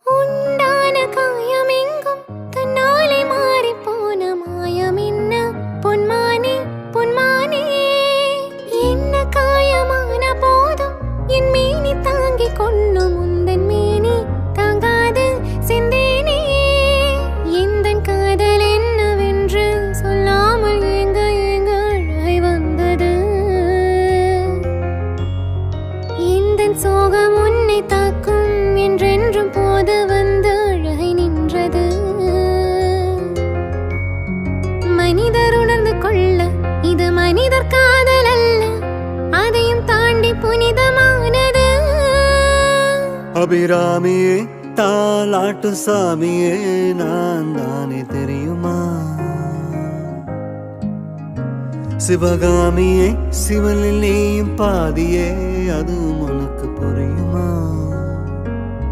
உண்டான காயமெங்கும் தன்னாலே மாறிப் போன மாயம் என்ன பொன்மானே பொன்மானே. என்ன காயமான போதும் என் மேனி தாங்கிக் கொள்ளும் உந்தன் மேனி தாங்காது செந்தேனே. எந்தன் காதல் என்னவென்று சொல்லாமல் ஏங்க ஏங்க அழை வந்தது. எந்தன் சோகம் உன்னை தாக்கும் என்றென்றும் போது வந்து அழகை நின்றது. மனிதர் உணர்ந்து கொள்ள இது மனிதர் காதல் அல்ல, அதையும் தாண்டி புனிதமானது. அபிராமியே தாலாட்டு சாமியே நான் தானே தெரியுமா? சிவகாமியே சிவனில் நீயும் பாதியே அதுவும் உனக்கு புரியுமா?